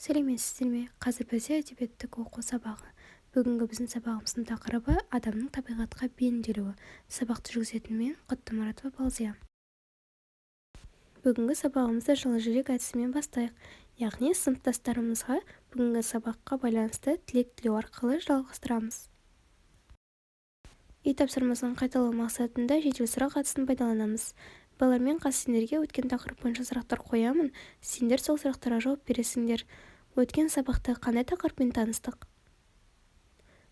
Сәлеметсіздер ме? Қазір бізде әдебиеттік оқу сабағы. Бүгінгі біздің сабағымыздың тақырыбы адамның табиғатқа бейімделуі. Сабақты жүргізетін мен Құтты Мұратова Балзия. Бүгінгі сабағымызды жылы жүрек әдісімен бастайық. Яғни сыныптастарымызға бүгінгі сабаққа байланысты тілек тілеу арқылы жалғастырамыз. Үй тапсырмасының қайталау мақсатында жедел сұрақ әдісін пайдаланамыз. Балалармен сендерге өткен тақырып бойынша сұрақтар қоямын, сендер сол сұрақтарға жауап бересіңдер. Өткен сабақта қандай тақырыппен таныстық?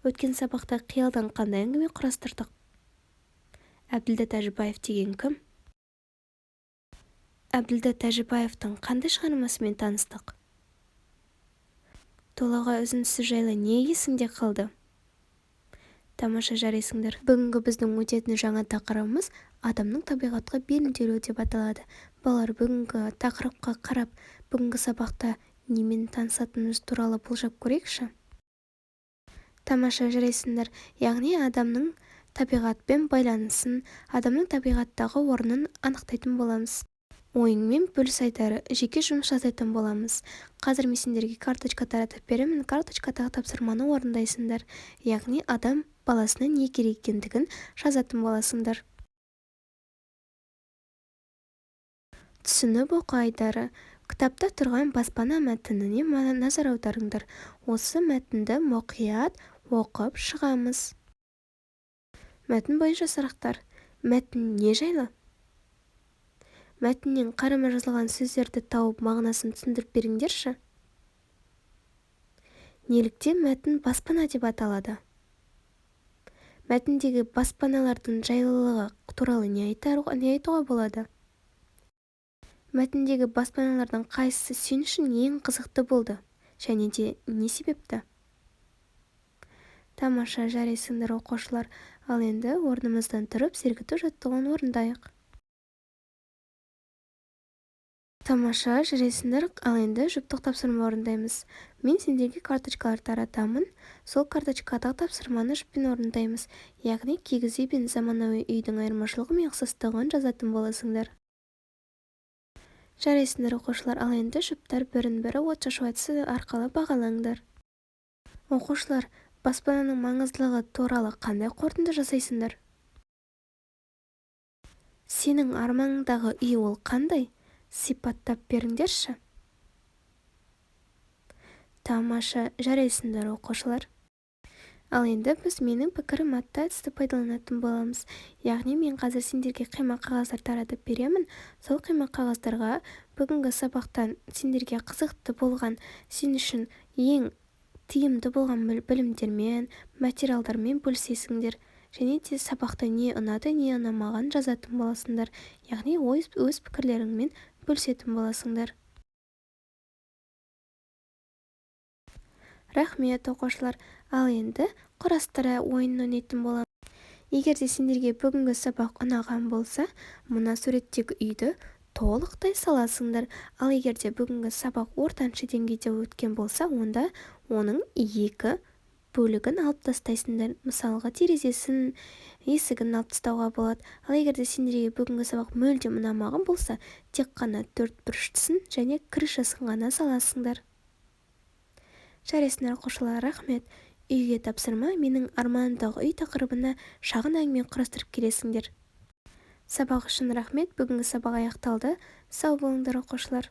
Өткен сабақта қиялдан қандай әңгіме құрастырдық? Әбділда Тәжібаев деген кім? Әбділда Тәжібаевтың қандай шығармасымен таныстық? Толағай үзіндісі жайлы не есіңде қалды? Тамаша, жарайсыңдар. Бүгінгі біздің өтетін жаңа тақырыбымыз адамның табиғатқа бейімделуі деп аталады. Балалар, бүгінгі тақырыпқа қарап, бүгінгі сабақта немен танысатынымыз туралы болжап көрейікші. Тамаша, жарайсыңдар. Яғни адамның табиғатпен байланысын, адамның табиғаттағы орнын анықтайтын боламыз. Ойыңмен бөліс айтары, жеке жұмыс жасайтын боламыз. Қазір мен сендерге карточка таратып беремін, карточкадағы тапсырманы орындайсыңдар. Яғни адам баласына не керек екендігін жазатын боласыңдар. Түсініп оқу айтары. Кітапта тұрған баспана мәтініне назар аударыңдар. Осы мәтінді мұқият оқып шығамыз. Мәтін бойынша сұрақтар. Мәтін не жайлы? Мәтіннен қарама жазылған сөздерді тауып мағынасын түсіндіріп беріңдерші. Неліктен мәтін баспана деп аталады? Мәтіндегі баспаналардың жайлылығы туралы не айтуға болады? Мәтіндегі баспаналардың қайсысы сен үшін ең қызықты болды? Және де не себепті? Тамаша, жарайсыңдар оқушылар. Ал енді орнымыздан тұрып сергіту жаттығуын орындайық. Тамаша, жарайсыңдар. Ал енді жұптық тапсырма орындаймыз. Мен сендерге карточкалар таратамын. Сол карточкадағы тапсырманы жұппен орындаймыз. Яғни кигіз үй бен заманауи үйдің айырмашылығы мен ұқсастығын жазатын боласыңдар. Жарайсыңдар оқушылар. Ал енді жұптар бірін-бірі отшашу әдісі арқылы бағалаңдар. Оқушылар, баспананың маңыздылығы туралы қандай қорытынды жасайсыңдар? Сенің арманыңдағы үй ол қандай? Сипаттап беріңдерші. Тамаша, жарайсыңдар оқушылар. Ал енді біз менің пікірім атты әдісті пайдаланатын боламыз. Яғни мен қазір сендерге қима қағаздар таратып беремін. Сол қима қағаздарға бүгінгі сабақтан сендерге қызықты болған, сен үшін ең тиімді болған білімдермен, материалдармен бөлісесіңдер. Және де сабақта не ұнады, не ұнамаған жазатын боласыңдар. Яғни өз пікірлеріңмен бөлісетін боласыңдар. Рахмет оқушылар. Ал енді құрастыра ойынын ойнайтын боламыз. Егер де сендерге бүгінгі сабақ ұнаған болса, мына суреттегі үйді толықтай саласыңдар. Ал егер де бүгінгі сабақ ортаншы деңгейде өткен болса, онда оның екі бөлігін алып тастайсыңдар. Мысалға, терезесін, есігін алып тастауға болады. Ал егер де сендерге бүгінгі сабақ мүлдем ұнамаған болса, тек қана төртбұрыштысын және крышасын ғана саласыңдар. Жарайсыңдар оқушылар, рахмет. Үйге тапсырма менің арманымдағы үй тақырыбына шағын әңгіме құрастырып келесіңдер. Сабақ үшін рахмет. Бүгінгі сабақ аяқталды. Сау болыңдар оқушылар.